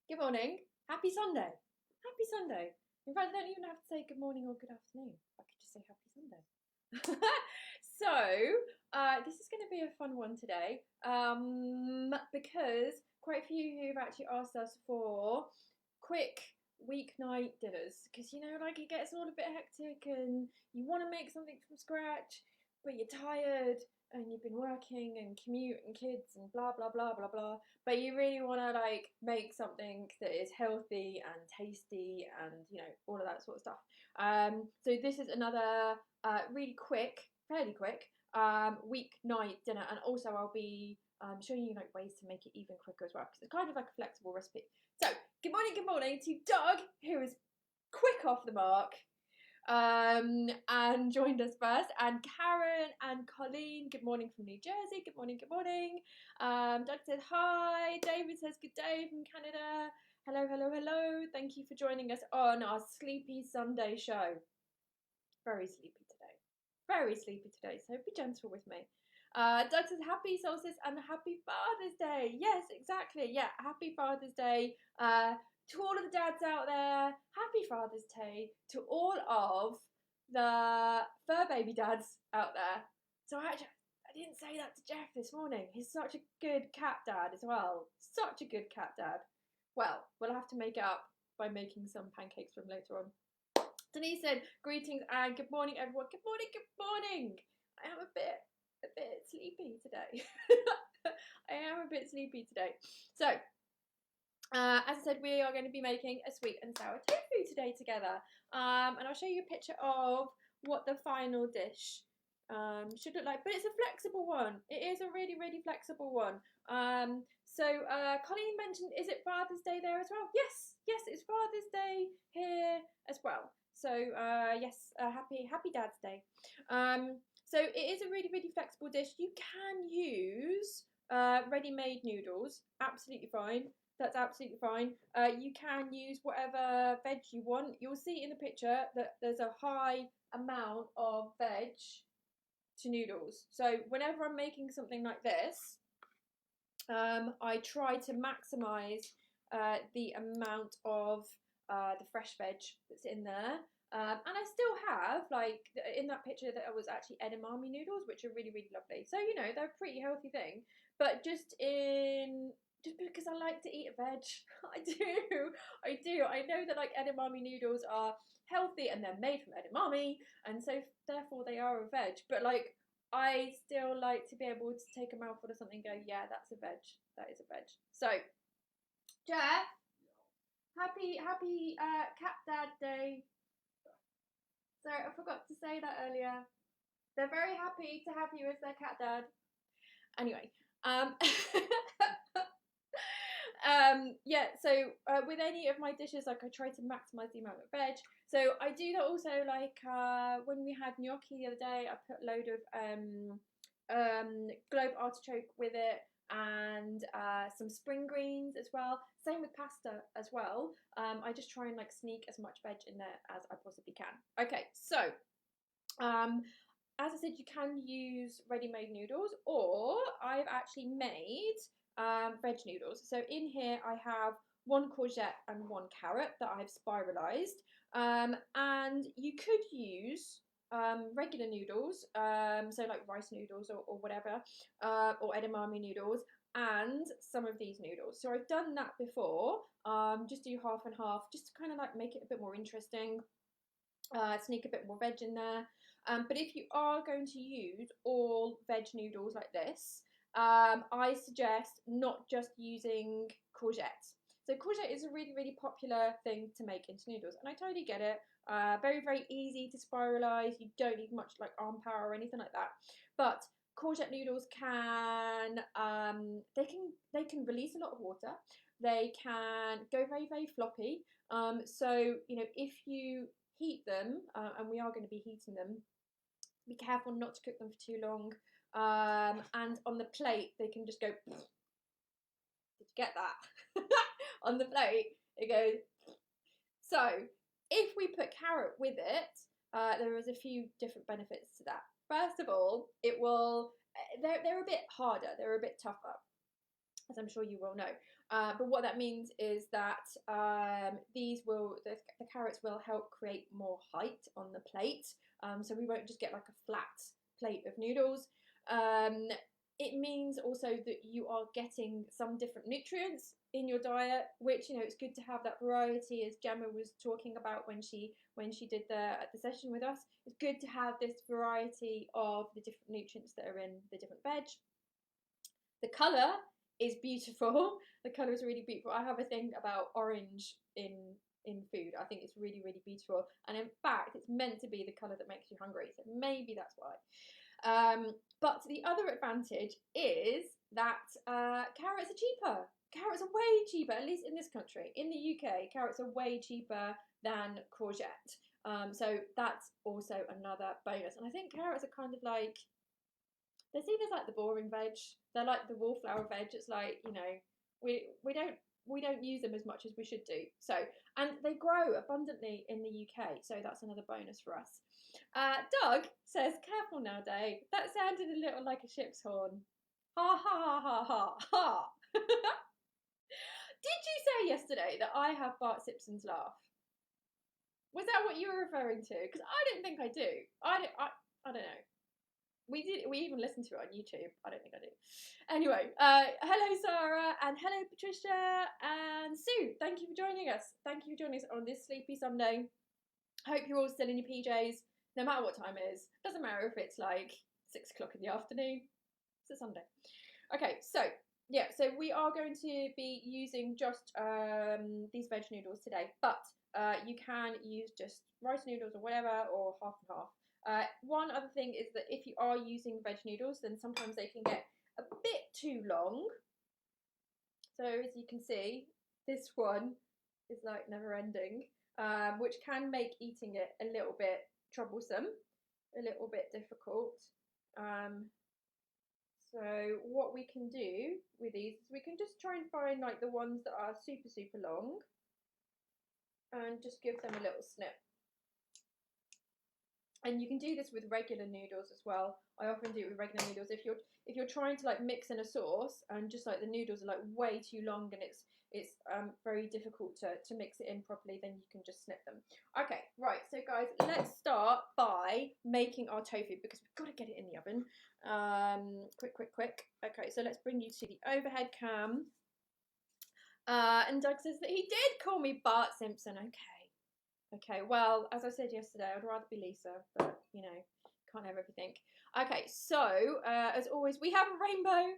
Good morning. Happy Sunday. Happy Sunday. In fact, I don't even have to say good morning or good afternoon. I could just say happy Sunday. This is going to be a fun one today because quite a few who've actually asked us for quick weeknight dinners because like it gets all a bit hectic and you want to make something from scratch, but you're tired and you've been working and commute and kids and blah blah blah blah blah, but you really want to like make something that is healthy and tasty and all of that sort of stuff. So this is another really quick, fairly quick weeknight dinner, and also I'll be showing you like ways to make it even quicker as well because it's kind of like a flexible recipe. So good morning to Doug, who is quick off the mark and joined us first, and Karen and Colleen, good morning from New Jersey. Good morning, good morning. Doug said hi. David says good day from Canada. Hello, hello, hello. Thank you for joining us on our Sleepy Sunday show. Very sleepy today. Very sleepy today, so be gentle with me. Doug says happy solstice and happy Father's Day. Yes, exactly. Yeah, happy Father's Day. To all of the dads out there, happy Father's Day to all of the fur baby dads out there. So actually, I didn't say that to Jeff this morning. He's such a good cat dad as well. Such a good cat dad. Well, we'll have to make it up by making some pancakes from later on. Denise said, greetings and good morning, everyone. Good morning, good morning. I am a bit sleepy today. I am a bit sleepy today. So, as I said, we are going to be making a sweet and sour tofu today together. And I'll show you a picture of what the final dish should look like. But it's a flexible one. It is a really, really flexible one. Colleen mentioned, is it Father's Day there as well? Yes, it's Father's Day here as well. So yes, happy Dad's Day. So it is a really, really flexible dish. You can use ready-made noodles, absolutely fine. That's absolutely fine. You can use whatever veg you want. You'll see in the picture that there's a high amount of veg to noodles. So whenever I'm making something like this, I try to maximise the amount of the fresh veg that's in there. And I still have, like, in that picture that was actually edamame noodles, which are really, really lovely. So, they're a pretty healthy thing. But just because I like to eat veg. I do. I know that like edamame noodles are healthy and they're made from edamame, and so therefore they are a veg. But like I still like to be able to take a mouthful of something and go, yeah, that's a veg. That is a veg. So, Jeff, happy Cat Dad Day. Sorry, I forgot to say that earlier. They're very happy to have you as their cat dad. Anyway, with any of my dishes, like I try to maximise the amount of veg. So I do that also, like when we had gnocchi the other day, I put a load of globe artichoke with it, and some spring greens as well. Same with pasta as well. I just try and like sneak as much veg in there as I possibly can. Okay, so as I said, you can use ready-made noodles, or I've actually made veg noodles. So in here I have one courgette and one carrot that I've spiralised. And you could use regular noodles, so like rice noodles or whatever, or edamame noodles, and some of these noodles. So I've done that before. Just do half and half, just to kind of like make it a bit more interesting, sneak a bit more veg in there. But if you are going to use all veg noodles like this, I suggest not just using courgette. So courgette is a really, really popular thing to make into noodles, and I totally get it. Very, very easy to spiralise. You don't need much like arm power or anything like that. But courgette noodles can they can release a lot of water. They can go very, very floppy. So if you heat them, and we are going to be heating them, be careful not to cook them for too long. And on the plate, they can just go. Did you get that? On the plate, it goes. So if we put carrot with it, there is a few different benefits to that. First of all, it will. They're a bit harder. They're a bit tougher. as I'm sure you will know. But what that means is that the carrots will help create more height on the plate. So we won't just get like a flat plate of noodles. It means also that you are getting some different nutrients in your diet, which, you know, it's good to have that variety, as Gemma was talking about when she did the session with us. It's good to have this variety of the different nutrients that are in the different veg. The colour is beautiful. The colour is really beautiful. I have a thing about orange in food. I think it's really, really beautiful. And in fact, it's meant to be the colour that makes you hungry. So maybe that's why. But the other advantage is that carrots are cheaper. Carrots are way cheaper, at least in this country. In the UK, carrots are way cheaper than courgette. So that's also another bonus. And I think carrots are kind of like, they're seen as like the boring veg. They're like the wallflower veg. It's like, you know, we don't use them as much as we should do. So, and they grow abundantly in the UK. So that's another bonus for us. Doug says, careful now, Dave. That sounded a little like a ship's horn. Ha ha ha ha ha ha. Did you say yesterday that I have Bart Simpson's laugh? Was that what you were referring to? Because I don't think I do. I don't know. We even listened to it on YouTube. I don't think I do. Anyway, hello Sarah, and hello Patricia, and Sue. Thank you for joining us. Thank you for joining us on this sleepy Sunday. Hope you're all still in your PJs, no matter what time it is. Doesn't matter if it's like 6 o'clock in the afternoon. It's a Sunday. Okay, so yeah, so we are going to be using just these veg noodles today, but you can use just rice noodles or whatever, or half and half. One other thing is that if you are using veg noodles, then sometimes they can get a bit too long. So as you can see, this one is like never ending, which can make eating it a little bit troublesome, a little bit difficult. So what we can do with these is we can just try and find like the ones that are super, super long and just give them a little snip. And you can do this with regular noodles as well. I often do it with regular noodles. If you're trying to like mix in a sauce and just like the noodles are like way too long and it's very difficult to mix it in properly, then you can just snip them. Okay, right. So guys, let's start by making our tofu because we've got to get it in the oven. Quick. Okay, so let's bring you to the overhead cam. And Doug says that he did call me Bart Simpson. Okay, well, as I said yesterday, I'd rather be Lisa, but, you know, can't have everything. Okay, so, as always, we have a rainbow,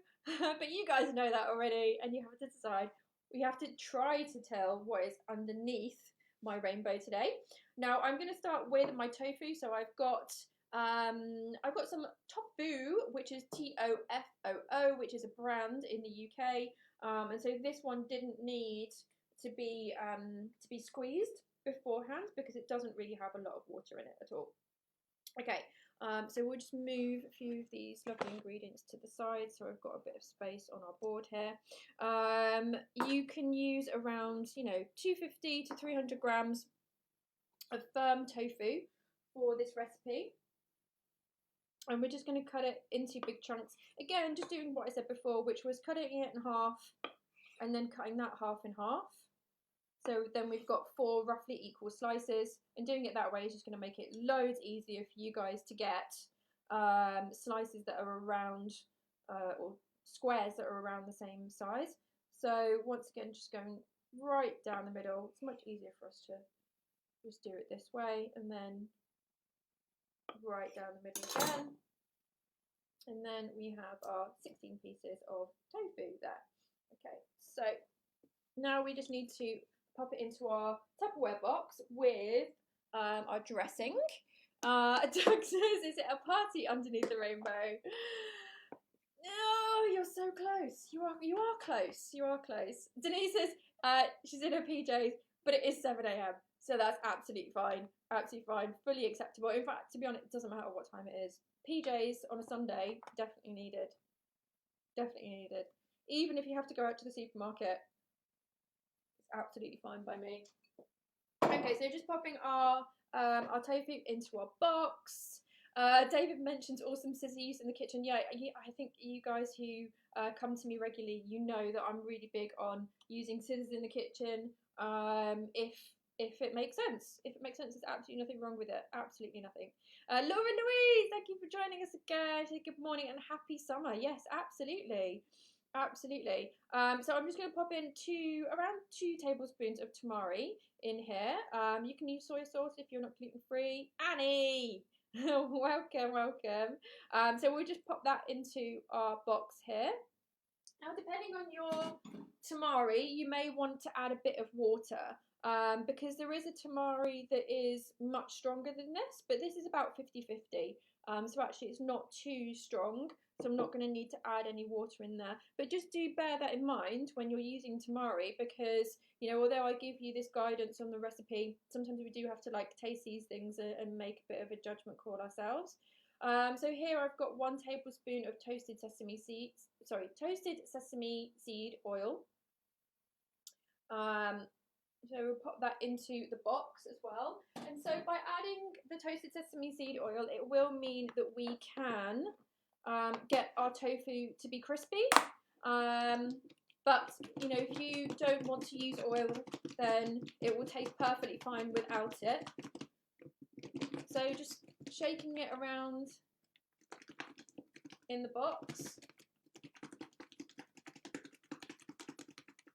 but you guys know that already, and you have to decide. We have to try to tell what is underneath my rainbow today. Now, I'm going to start with my tofu, so I've got some Tofu, which is TOFOO, which is a brand in the UK, and so this one didn't need to be squeezed beforehand because it doesn't really have a lot of water in it at all. Okay, so we'll just move a few of these lovely ingredients to the side so I've got a bit of space on our board here. You can use around, 250 to 300 grams of firm tofu for this recipe. And we're just going to cut it into big chunks. Again, just doing what I said before, which was cutting it in half and then cutting that half in half. So then we've got 4 roughly equal slices, and doing it that way is just going to make it loads easier for you guys to get slices that are around, or squares that are around the same size. So once again, just going right down the middle. It's much easier for us to just do it this way, and then right down the middle again. And then we have our 16 pieces of tofu there. Okay, so now we just need to pop it into our Tupperware box with our dressing. Doug says, is it a party underneath the rainbow? Oh, you're so close. You are close. You are close. Denise says she's in her PJs, but it is 7 a.m. So that's absolutely fine. Absolutely fine. Fully acceptable. In fact, to be honest, it doesn't matter what time it is. PJs on a Sunday, definitely needed. Definitely needed. Even if you have to go out to the supermarket, absolutely fine by me. Okay, so just popping our tofu into our box. David mentions awesome scissors in the kitchen. Yeah, I think you guys who come to me regularly, you know that I'm really big on using scissors in the kitchen. If it makes sense. If it makes sense, there's absolutely nothing wrong with it. Absolutely nothing. Laura Louise, thank you for joining us again. Good morning and happy summer. Yes, absolutely. Absolutely. So I'm just going to pop in around 2 tablespoons of tamari in here. You can use soy sauce if you're not gluten-free. Annie! Welcome, welcome. So we'll just pop that into our box here. Now, depending on your tamari, you may want to add a bit of water. Because there is a tamari that is much stronger than this, but this is about 50-50. So actually it's not too strong, so I'm not going to need to add any water in there. But just do bear that in mind when you're using tamari, because, you know, although I give you this guidance on the recipe, sometimes we do have to like taste these things and make a bit of a judgment call ourselves. So here I've got 1 tablespoon of toasted sesame seed oil. So we'll pop that into the box as well. And so by adding the toasted sesame seed oil, it will mean that we can get our tofu to be crispy. But, you know, if you don't want to use oil, then it will taste perfectly fine without it. So just shaking it around in the box.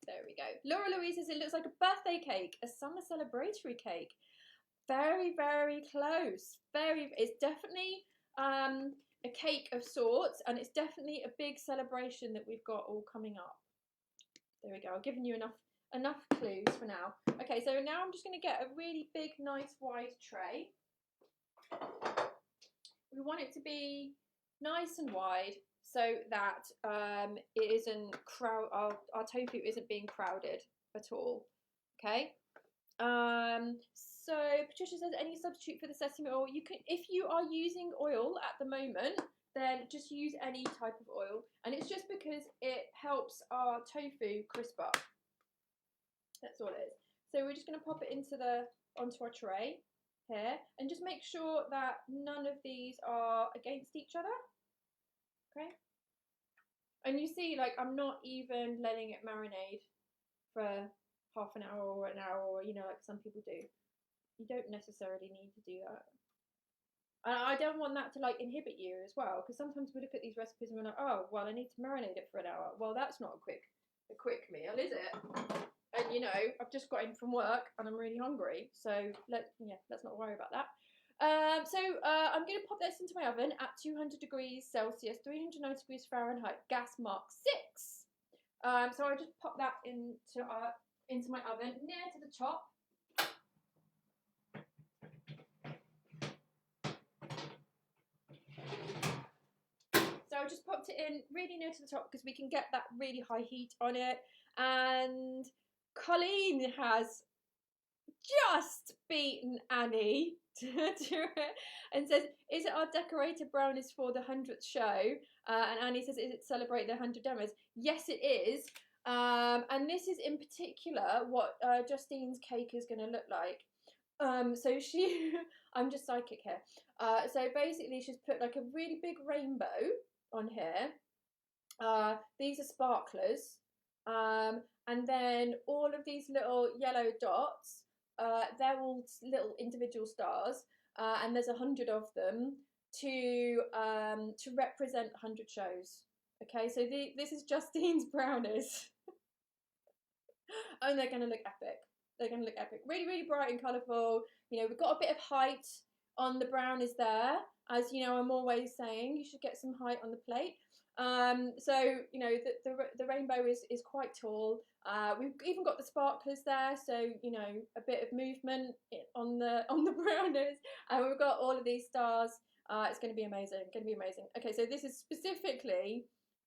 There we go. Laura Louise says it looks like a birthday cake, a summer celebratory cake. Very, very close. It's definitely a cake of sorts, and it's definitely a big celebration that we've got all coming up. There we go. I've given you enough clues for now. Okay, so now I'm just going to get a really big, nice, wide tray. We want it to be nice and wide, so that it isn't our tofu isn't being crowded at all. Okay. So Patricia says any substitute for the sesame oil. You can, if you are using oil at the moment, then just use any type of oil, and it's just because it helps our tofu crisp up. That's all it is. So we're just going to pop it onto our tray here, and just make sure that none of these are against each other. Okay. And you see, like, I'm not even letting it marinate for half an hour or an hour, or, you know, like some people do. You don't necessarily need to do that. And I don't want that to like inhibit you as well, because sometimes we look at these recipes and we're like, oh, well, I need to marinate it for an hour. Well, that's not a quick meal, is it? And, you know, I've just got in from work and I'm really hungry, so let's not worry about that. So I'm going to pop this into my oven at 200 degrees Celsius, 390 degrees Fahrenheit, gas mark 6. So I just pop that into my oven near to the top. So I just popped it in really near to the top because we can get that really high heat on it. And Colleen has just beaten Annie to it and says, is it our decorated brownies for the 100th show? And Annie says, is it to celebrate the 100 demos? Yes, it is. And this is in particular what Justine's cake is going to look like. So I'm just psychic here. So basically she's put like a really big rainbow on here. These are sparklers. And then all of these little yellow dots, they're all little individual stars, and there's 100 of them to represent 100 shows. Okay, so this is Justine's brownies. And they're going to look epic. They're going to look epic. Really, really bright and colourful. You know, we've got a bit of height on the brownies there. As you know, I'm always saying you should get some height on the plate. So, you know, the rainbow is quite tall. We've even got the sparklers there, so, you know, a bit of movement on the brownies. And we've got all of these stars. It's going to be amazing. Going to be amazing. Okay, so this is specifically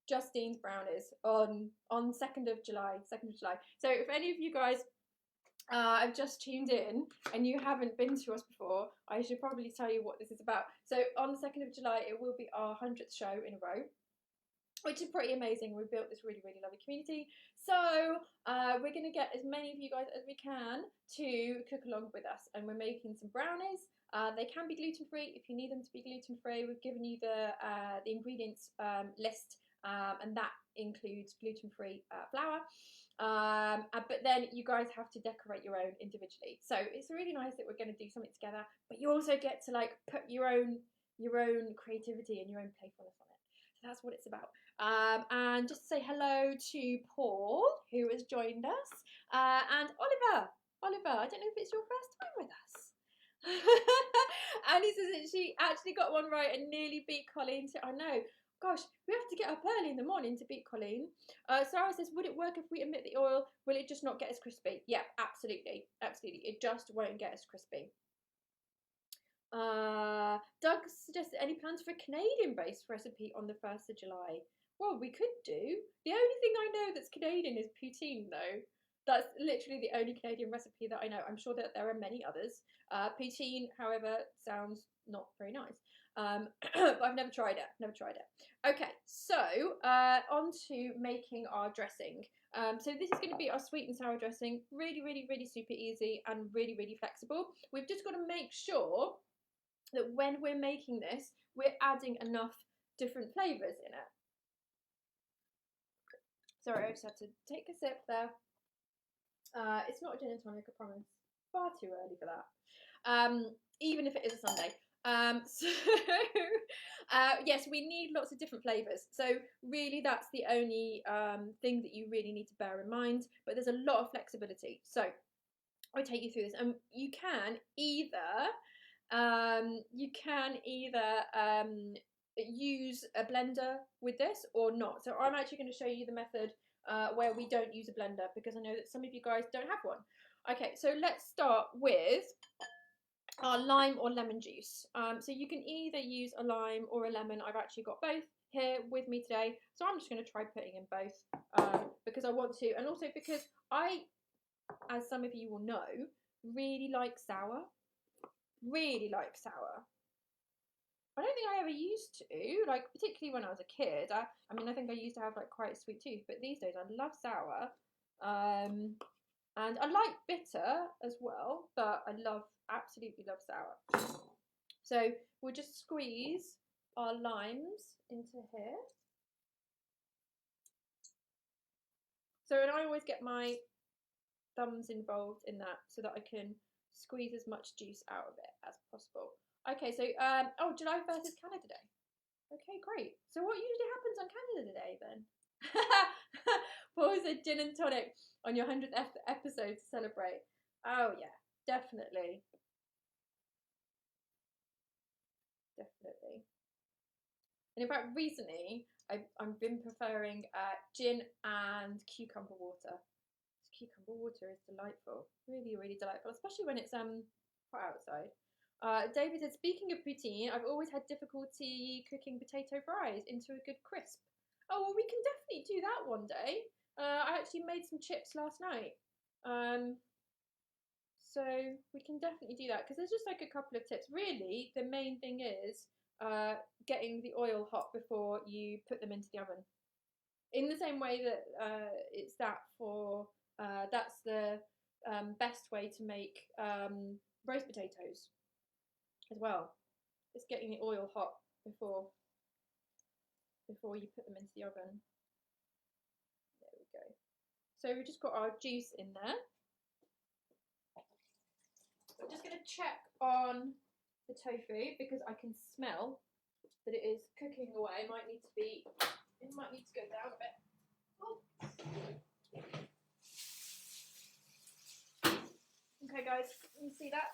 Justine's brownies on 2nd of July. So if any of you guys have just tuned in and you haven't been to us before, I should probably tell you what this is about. So on the 2nd of July, it will be our 100th show in a row, which is pretty amazing. We've built this really, really lovely community. So we're going to get as many of you guys as we can to cook along with us. And we're making some brownies. They can be gluten-free if you need them to be gluten-free. We've given you the ingredients list, and that includes gluten-free flour. But then you guys have to decorate your own individually. So it's really nice that we're going to do something together, but you also get to like put your own creativity and your own playfulness on it. So that's what it's about. And just say hello to Paul, who has joined us, and Oliver. Oliver, I don't know if it's your first time with us. And he says that she actually got one right and nearly beat Colleen. I know. Gosh, we have to get up early in the morning to beat Colleen. Sarah says, would it work if we omit the oil? Will it just not get as crispy? Yeah, absolutely. Absolutely. It just won't get as crispy. Doug suggested any plans for a Canadian-based recipe on the 1st of July? Well, we could do. The only thing I know that's Canadian is poutine, though. That's literally the only Canadian recipe that I know. I'm sure that there are many others. Poutine, however, sounds not very nice. But I've never tried it. Okay, so on to making our dressing. So this is going to be our sweet and sour dressing. Really, really, really super easy and really, really flexible. We've just got to make sure that when we're making this, we're adding enough different flavours in it. Sorry, I just had to take a sip there. It's not a gin and tonic, I promise. Far too early for that. Even if it is a Sunday. Yes, we need lots of different flavours. So really that's the only thing that you really need to bear in mind. But there's a lot of flexibility. So I'll take you through this. And you can either use a blender with this or not. So I'm actually going to show you the method where we don't use a blender, because I know that some of you guys don't have one. Okay, so let's start with our lime or lemon juice. So you can either use a lime or a lemon. I've actually got both here with me today, so I'm just going to try putting in both because I want to, and also because I, as some of you will know, really like sour. Really like sour. I don't think I ever used to, like particularly when I was a kid. I mean, I think I used to have like quite a sweet tooth, but these days I love sour. And I like bitter as well, but I absolutely love sour. So we'll just squeeze our limes into here. So, and I always get my thumbs involved in that so that I can squeeze as much juice out of it as possible. Okay, so oh, July 1st is Canada Day. Okay, great. So what usually happens on Canada Day then? What was a gin and tonic on your 100th episode to celebrate? Oh yeah, definitely. Definitely. And in fact, recently I've been preferring gin and cucumber water. Cucumber water is delightful, really, really delightful, especially when it's hot outside. David said, speaking of poutine, I've always had difficulty cooking potato fries into a good crisp. Oh, well, we can definitely do that one day. I actually made some chips last night. So we can definitely do that, because there's just like a couple of tips. Really, the main thing is getting the oil hot before you put them into the oven. In the same way that it's that for, that's the best way to make roast potatoes as well. It's getting the oil hot before you put them into the oven. There we go. So we've just got our juice in there. I'm just going to check on the tofu because I can smell that it is cooking away. It might need to go down a bit. Oh. Okay guys, can you see that?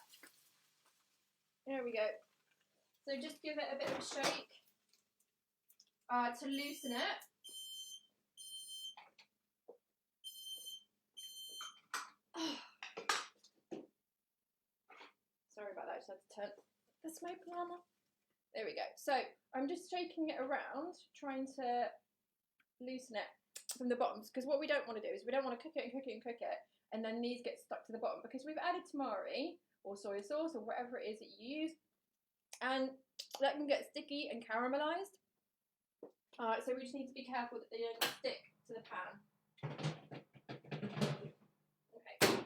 There we go. So just give it a bit of a shake to loosen it. Sorry about that, I just had to turn the smoke alarm off. There we go. So I'm just shaking it around, trying to loosen it from the bottoms, because what we don't want to do is we don't want to cook it and cook it and cook it, and then these get stuck to the bottom, because we've added tamari or soy sauce or whatever it is that you use, and that can get sticky and caramelized. So we just need to be careful that they don't stick to the pan. Okay,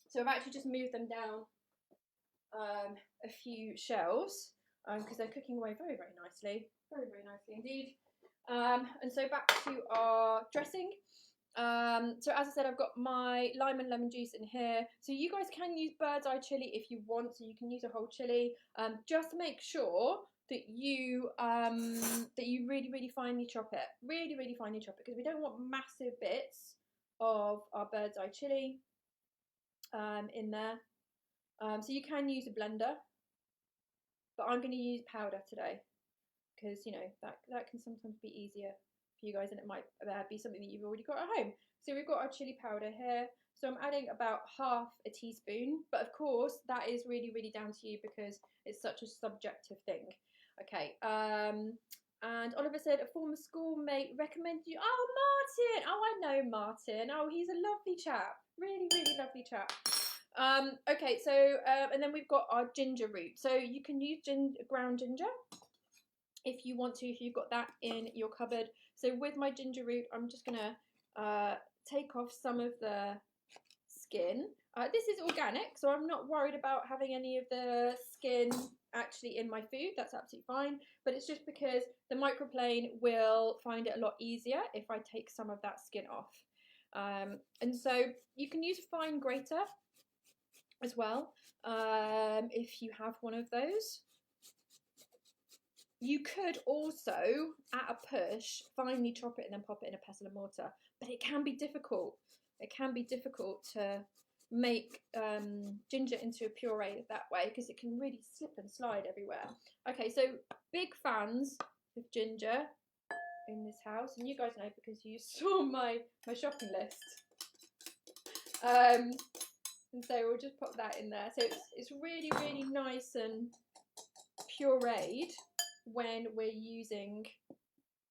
so I've actually just moved them down a few shelves because they're cooking away very, very nicely. Very, very nicely indeed. And so back to our dressing. So as I said, I've got my lime and lemon juice in here. So you guys can use bird's eye chili if you want. So you can use a whole chili. Just make sure that you really finely chop it. Really finely chop it, because we don't want massive bits of our bird's eye chili in there. So you can use a blender, but I'm going to use powder today, because you know that can sometimes be easier for you guys, and it might be something that you've already got at home. So we've got our chili powder here. So I'm adding about half a teaspoon, but of course that is really down to you, because it's such a subjective thing. Okay, and Oliver said a former schoolmate recommended you. Oh, Martin! Oh, I know Martin. Oh, he's a lovely chap. Really lovely chap. Okay, so and then we've got our ginger root. So you can use ground ginger if you want to, if you've got that in your cupboard. So with my ginger root, I'm just gonna take off some of the skin. This is organic, so I'm not worried about having any of the skin actually in my food. That's absolutely fine, but it's just because the microplane will find it a lot easier if I take some of that skin off. And so you can use a fine grater as well, if you have one of those. You could also, at a push, finely chop it and then pop it in a pestle and mortar, but it can be difficult. It can be difficult to make ginger into a puree that way, because it can really slip and slide everywhere. Okay, so big fans of ginger in this house, and you guys know because you saw my shopping list. And so we'll just pop that in there. So it's really nice and pureed when we're using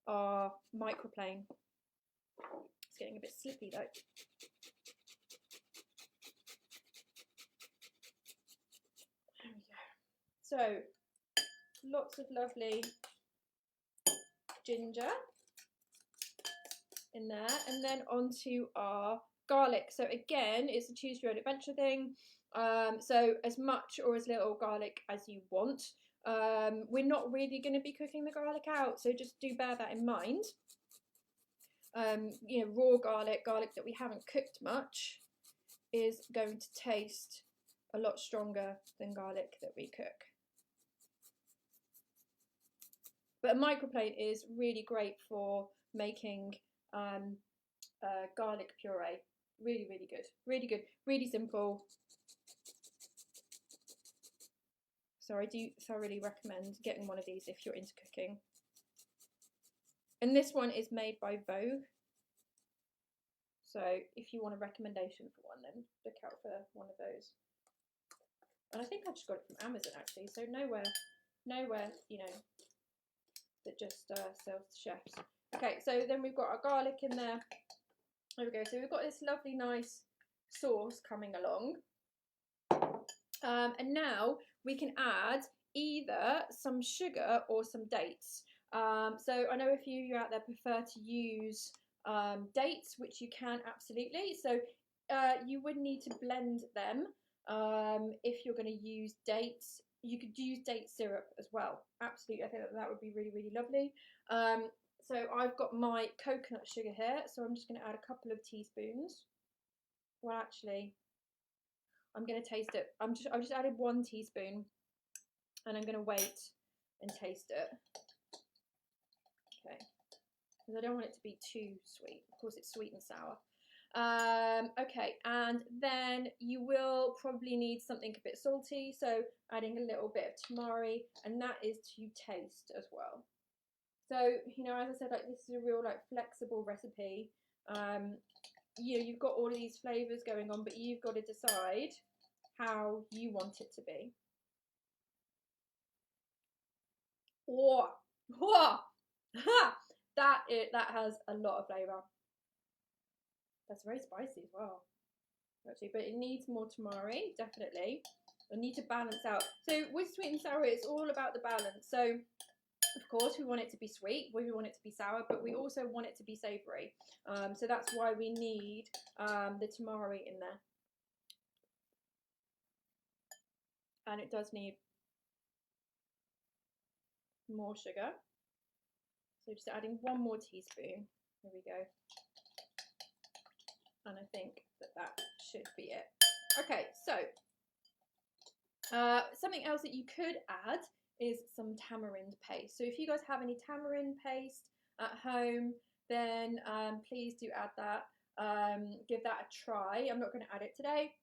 our microplane. It's getting a bit slippy though. There we go. So lots of lovely ginger in there, and then onto our garlic. So again, it's a choose your own adventure thing. So as much or as little garlic as you want. We're not really going to be cooking the garlic out, so just do bear that in mind. You know, raw garlic that we haven't cooked much, is going to taste a lot stronger than garlic that we cook. But a microplane is really great for making garlic puree. Really good, really simple. So I do thoroughly recommend getting one of these if you're into cooking. And this one is made by Vogue. So if you want a recommendation for one, then look out for one of those. And I think I just got it from Amazon actually. So nowhere, you know, that just sells to chefs. Okay, so then we've got our garlic in there. There we go. So we've got this lovely, nice sauce coming along. And now we can add either some sugar or some dates. So I know a few of you out there prefer to use dates, which you can absolutely. So you would need to blend them if you're going to use dates. You could use date syrup as well. Absolutely, I think that would be really lovely. So I've got my coconut sugar here, so I'm just going to add a couple of teaspoons. Well, actually, I'm going to taste it. I've just added 1 teaspoon, and I'm going to wait and taste it. Okay, because I don't want it to be too sweet. Of course, it's sweet and sour. Okay, and then you will probably need something a bit salty, so adding a little bit of tamari, and that is to taste as well. So, you know, as I said, like, this is a real, like, flexible recipe. You know, you've got all of these flavours going on, but you've got to decide how you want it to be. Oh, that has a lot of flavour. That's very spicy as well, actually, but it needs more tamari, definitely. I need to balance out. So with sweet and sour, it's all about the balance. So of course we want it to be sweet, we want it to be sour, but we also want it to be savoury. So that's why we need the tamari in there. And it does need more sugar. So just adding 1 more teaspoon. There we go. And I think that should be it. Okay, so something else that you could add is some tamarind paste. So if you guys have any tamarind paste at home, then please do add that. Give that a try. I'm not going to add it today.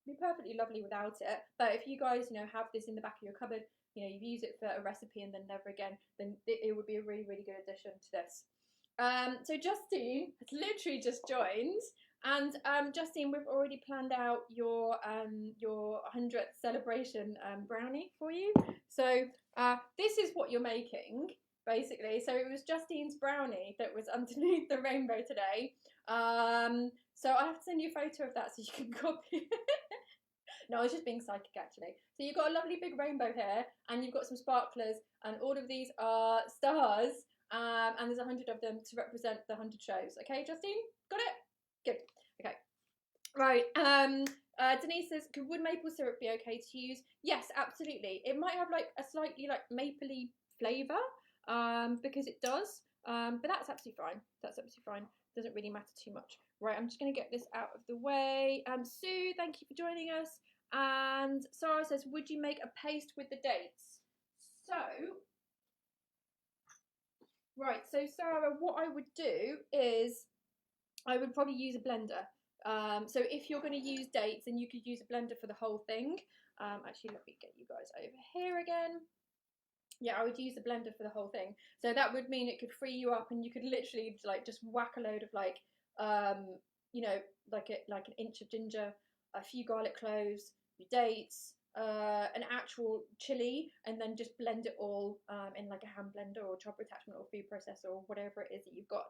It'd be perfectly lovely without it. But if you guys, have this in the back of your cupboard, you've used it for a recipe and then never again, then it would be a really, really good addition to this. So Justine has literally just joined. And Justine, we've already planned out your 100th celebration brownie for you. So this is what you're making, basically. So it was Justine's brownie that was underneath the rainbow today. So I have to send you a photo of that so you can copy it. No, I was just being psychic, actually. So you've got a lovely big rainbow here, and you've got some sparklers, and all of these are stars, and there's 100 of them to represent the 100 shows. Okay, Justine? Got it? Good. Okay. Right. Denise says, could wood maple syrup be okay to use? Yes, absolutely. It might have like a slightly like mapley flavour, because it does. But that's absolutely fine. That's absolutely fine. Doesn't really matter too much. Right, I'm just going to get this out of the way. Sue, thank you for joining us. And Sarah says, would you make a paste with the dates? So, right, so Sarah, what I would do is I would probably use a blender. So if you're going to use dates, then you could use a blender for the whole thing. Actually, let me get you guys over here again. Yeah, I would use a blender for the whole thing. So that would mean it could free you up, and you could literally like just whack a load of like, like an inch of ginger, a few garlic cloves, your dates, an actual chili, and then just blend it all in like a hand blender or chopper attachment or food processor or whatever it is that you've got.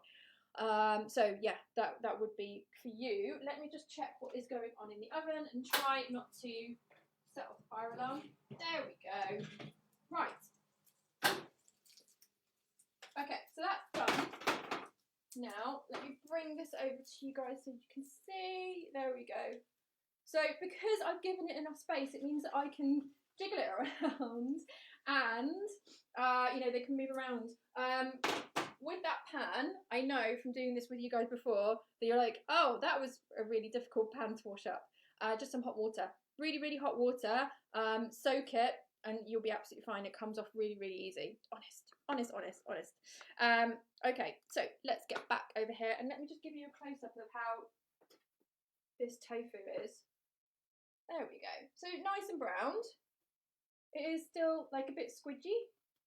So yeah, that would be for you. Let me just check what is going on in the oven and try not to set off the fire alarm. There we go. Right. Okay, so that's done. Now, let me bring this over to you guys so you can see. There we go. So, because I've given it enough space, it means that I can jiggle it around and, they can move around. With that pan, I know from doing this with you guys before that you're like, oh, that was a really difficult pan to wash up. Just some hot water. Really, really hot water. Soak it, and you'll be absolutely fine. It comes off really, really easy. Honest. Okay, so let's get back over here and let me just give you a close-up of how this tofu is. There we go. So nice and browned. It is still like a bit squidgy,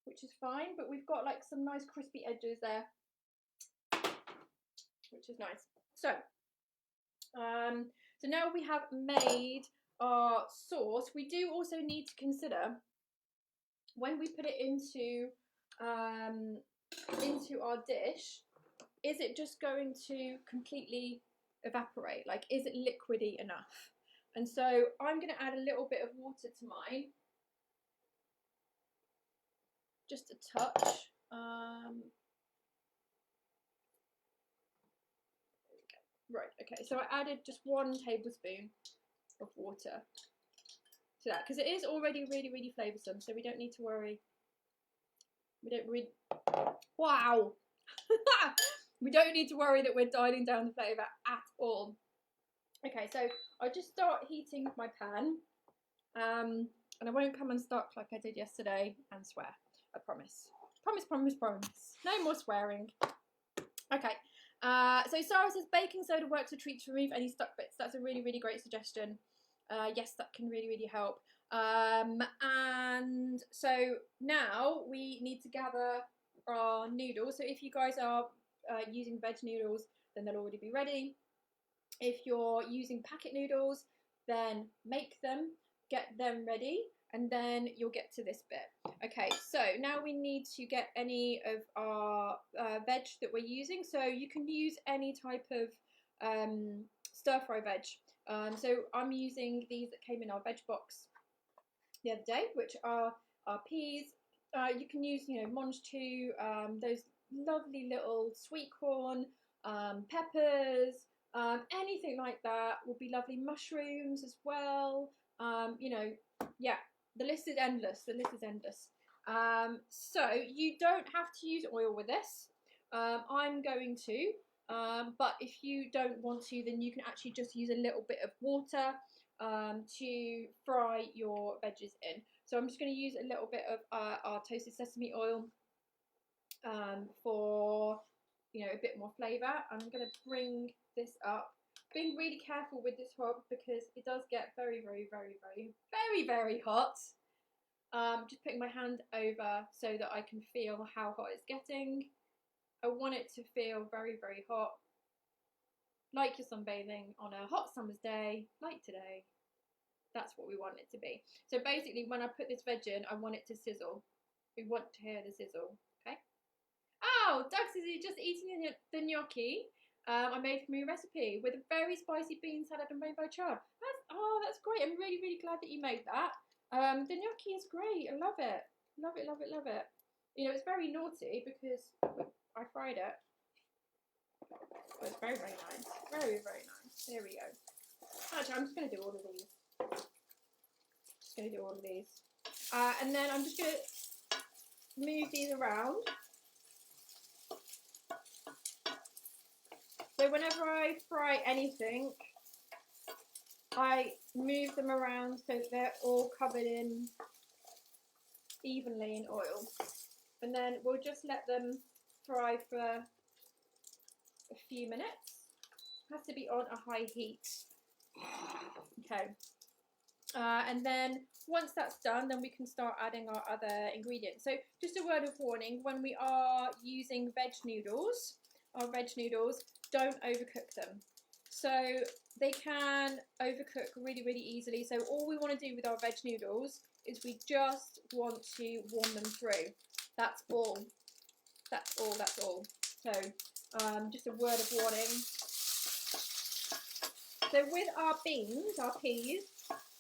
which is fine, but we've got like some nice crispy edges there, which is nice. So, so now we have made our sauce. We do also need to consider when we put it into our dish, is it just going to completely evaporate? Like, is it liquidy enough? And so I'm going to add a little bit of water to mine, just a touch. Right, okay, so I added just 1 tablespoon of water to that, because it is already really, really flavoursome, so we don't need to worry. Wow! We don't need to worry that we're dialing down the flavour at all. Okay, so I just start heating my pan, and I won't come unstuck like I did yesterday and swear. I promise. Promise. No more swearing. Okay. So Sarah says baking soda works a treat to remove any stuck bits. That's a really, really great suggestion. Yes, that can really, really help. And so now we need to gather our noodles. So if you guys are using veg noodles, then they'll already be ready. If you're using packet noodles, then make them, get them ready, and then you'll get to this bit. Okay, so now we need to get any of our veg that we're using. So you can use any type of stir-fry veg. So I'm using these that came in our veg box the other day, which are our peas. You can use, mange too, those lovely little sweet corn, peppers, anything like that would be lovely. Mushrooms as well. Yeah, the list is endless. So you don't have to use oil with this. I'm going to, but if you don't want to, then you can actually just use a little bit of water to fry your veggies in. So I'm just going to use a little bit of our toasted sesame oil for, you know, a bit more flavour. I'm going to bring this up. Being really careful with this hob because it does get very, very, very, very, very, very hot. Just putting my hand over so that I can feel how hot it's getting. I want it to feel very, very hot, like you're sunbathing on a hot summer's day, like today. That's what we want it to be. So basically, when I put this veg in, I want it to sizzle. We want to hear the sizzle, okay? Oh, Doug's is just eating the gnocchi I made from your recipe with a very spicy bean salad and rainbow chard. That's great. I'm really, really glad that you made that. The gnocchi is great. I love it. Love it, love it, love it. You know, it's very naughty because I fried it. But it's very, very nice. Very, very nice. There we go. Actually, I'm just going to do all of these. Just going to do all of these. And then I'm just going to move these around. So whenever I fry anything, I move them around so they're all covered in evenly in oil. And then we'll just let them fry for a few minutes. It has to be on a high heat. Okay. And then once that's done, then we can start adding our other ingredients. So just a word of warning, when we are using veg noodles, our veg noodles, don't overcook them. So they can overcook really, really easily. So all we want to do with our veg noodles is we just want to warm them through. That's all. That's all, that's all. So just a word of warning. So with our beans, our peas,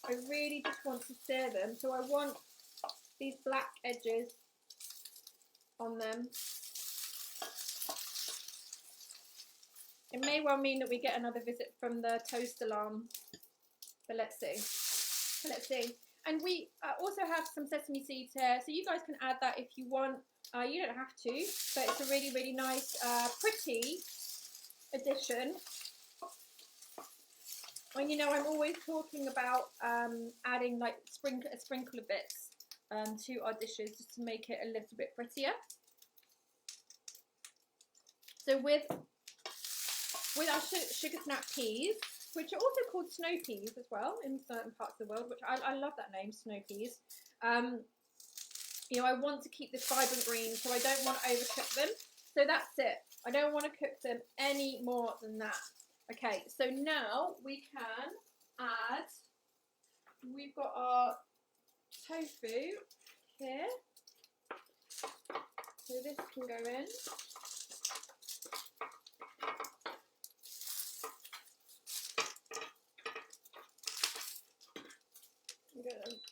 I really just want to stir them. So I want these black edges on them. It may well mean that we get another visit from the toast alarm, but let's see. Let's see. And we also have some sesame seeds here, so you guys can add that if you want. You don't have to, but it's a really, really nice, pretty addition. And you know, I'm always talking about adding like a sprinkle of bits to our dishes just to make it a little bit prettier. So with our sugar snap peas, which are also called snow peas as well in certain parts of the world, which I love that name, snow peas. You know, I want to keep this vibrant green, so I don't want to overcook them. So that's it. I don't want to cook them any more than that. Okay, so now we can add, we've got our tofu here. So this can go in.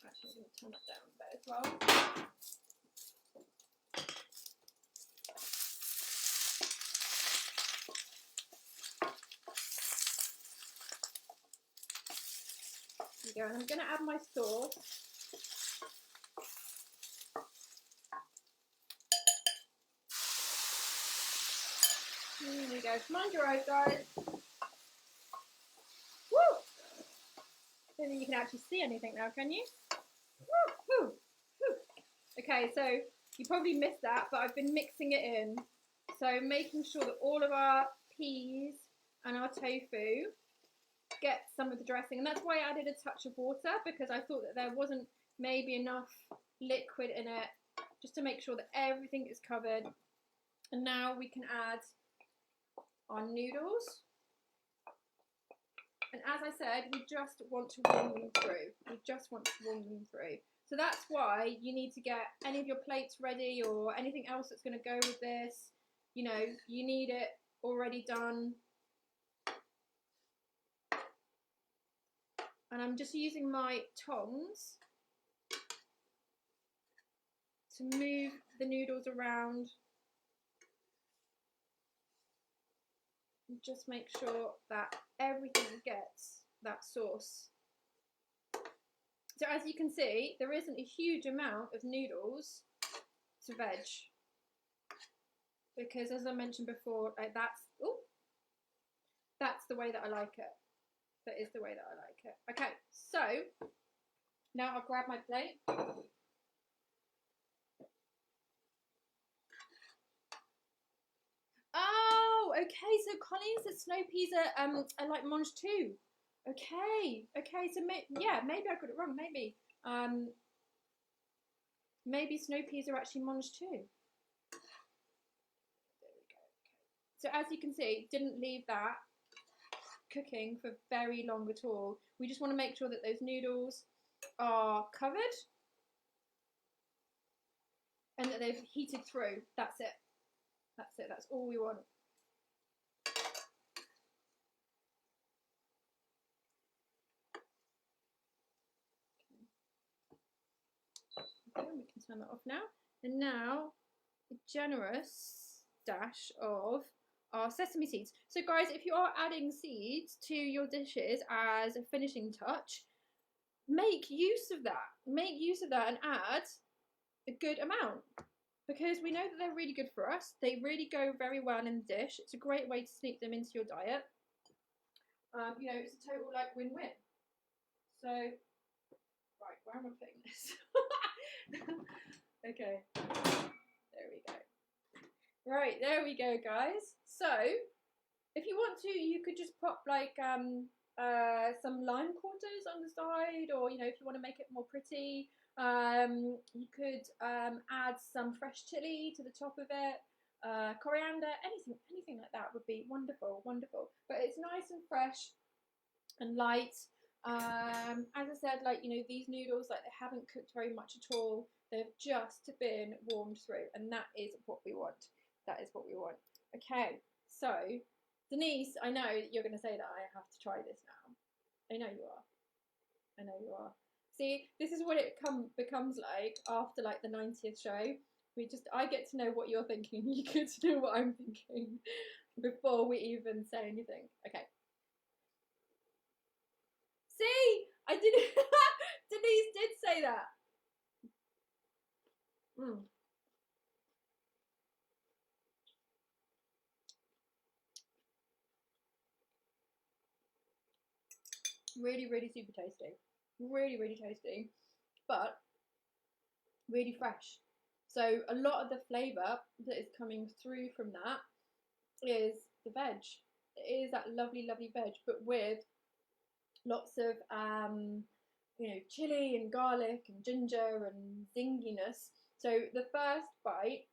Actually, I'm going to turn that down a bit as well. There we go. And I'm going to add my sauce. There we go. Mind your eyes, guys. Woo! I don't think you can actually see anything now, can you? Woo, woo, woo. Okay, so you probably missed that, but I've been mixing it in. So making sure that all of our peas and our tofu get some of the dressing. And that's why I added a touch of water, because I thought that there wasn't maybe enough liquid in it, just to make sure that everything is covered. And now we can add our noodles. And as I said, we just want to warm them through. We just want to warm them through. So that's why you need to get any of your plates ready or anything else that's going to go with this. You know, you need it already done. And I'm just using my tongs to move the noodles around. And just make sure that everything gets that sauce. So as you can see, there isn't a huge amount of noodles to veg. because as I mentioned before, like that's the way that I like it. That is the way that I like it. Okay, so now I'll grab my plate. Oh, okay. So Colleen said snow peas are like mange too. Okay, okay. So yeah, maybe I got it wrong. Maybe snow peas are actually mange too. There we go. Okay. So as you can see, didn't leave that cooking for very long at all. We just want to make sure that those noodles are covered and that they've heated through. That's it. That's it. That's all we want. Okay, we can turn that off now. And now, a generous dash of our sesame seeds. So guys, if you are adding seeds to your dishes as a finishing touch, make use of that. Make use of that and add a good amount, because we know that they're really good for us. They really go very well in the dish. It's a great way to sneak them into your diet. You know, it's a total like win-win. So, right, where am I putting this? Okay, there we go. Right, there we go, guys. So, if you want to, you could just pop like some lime quarters on the side, or you know, if you want to make it more pretty, you could add some fresh chili to the top of it, coriander, anything like that would be wonderful, wonderful. But it's nice and fresh and light. As I said, like, you know, these noodles, like, they haven't cooked very much at all. They've just been warmed through, and that is what we want. That is what we want. Okay, so Denise, I know you're going to say that I have to try this now. I know you are. I know you are. See, this is what it becomes like after like the 90th show. I get to know what you're thinking. You get to know what I'm thinking before we even say anything. Okay. See, I didn't. Denise did say that. Really, really super tasty. Really, really tasty, but really fresh. So a lot of the flavour that is coming through from that is the veg. It is that lovely, lovely veg, but with lots of you know, chili and garlic and ginger and zinginess. So the first bite,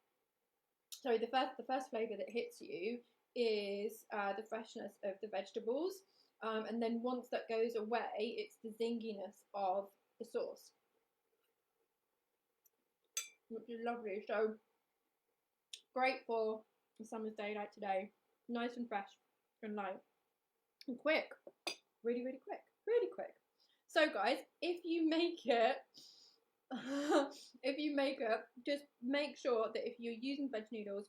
sorry, the first flavour that hits you is the freshness of the vegetables, and then once that goes away, it's the zinginess of the sauce, which is lovely. So great for a summer's day like today. Nice and fresh and light and quick. Really, really quick. Really quick. So guys, if you make it, just make sure that if you're using veg noodles,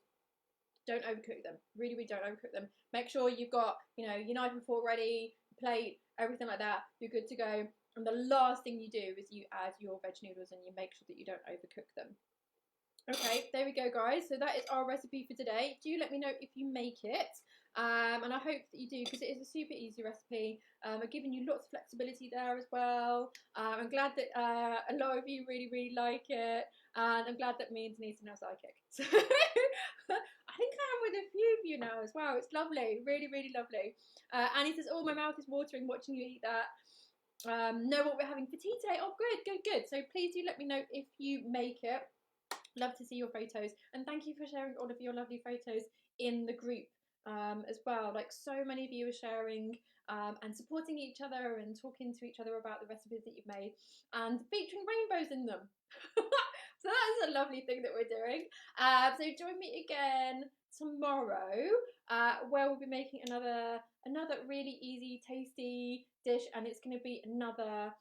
don't overcook them. Really, really don't overcook them. Make sure you've got, you know, your knife and fork ready, plate, everything like that. You're good to go. And the last thing you do is you add your veg noodles and you make sure that you don't overcook them. Okay, there we go, guys. So that is our recipe for today. Do let me know if you make it. And I hope that you do, because it is a super easy recipe. I've given you lots of flexibility there as well. I'm glad that a lot of you really, really like it. And I'm glad that me and Denise are now sidekick. So I think I am with a few of you now as well. It's lovely, really, really lovely. Annie says, oh, my mouth is watering watching you eat that. Know what we're having for tea today? Oh, good, good, good. So please do let me know if you make it. Love to see your photos, and thank you for sharing all of your lovely photos in the group as well. Like, so many of you are sharing and supporting each other and talking to each other about the recipes that you've made and featuring rainbows in them. So that is a lovely thing that we're doing. So join me again tomorrow where we'll be making another really easy, tasty dish, and it's going to be another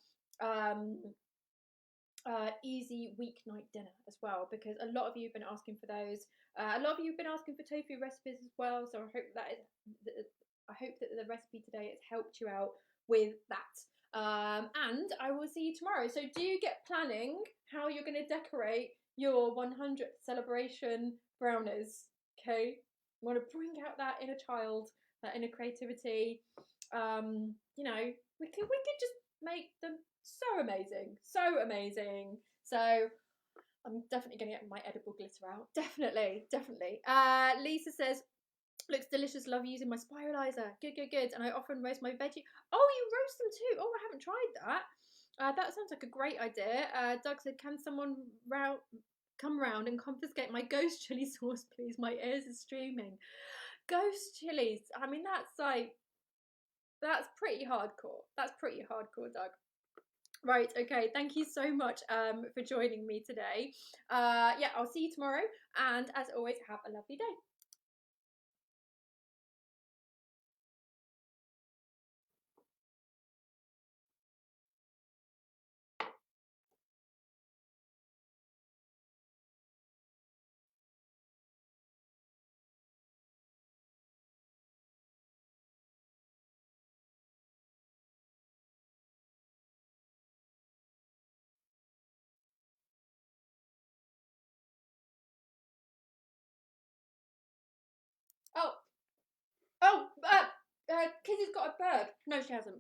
easy weeknight dinner as well, because a lot of you have been asking for those. A lot of you have been asking for tofu recipes as well, so I hope that the recipe today has helped you out with that. And I will see you tomorrow. So do get planning how you're going to decorate your 100th celebration brownies. Okay, I want to bring out that inner child, that inner creativity. You know, we could just make them so amazing, so amazing. So I'm definitely going to get my edible glitter out. Definitely, definitely. Lisa says, looks delicious. Love using my spiralizer. Good, good, good. And I often roast my veggie. Oh, you roast them too. Oh, I haven't tried that. That sounds like a great idea. Doug said, can someone come round and confiscate my ghost chili sauce, please? My ears are streaming. Ghost chilies. I mean, that's pretty hardcore. That's pretty hardcore, Doug. Right, okay. Thank you so much for joining me today. Yeah, I'll see you tomorrow. And as always, have a lovely day. Oh, oh, Kizzy's got a bird. No, she hasn't.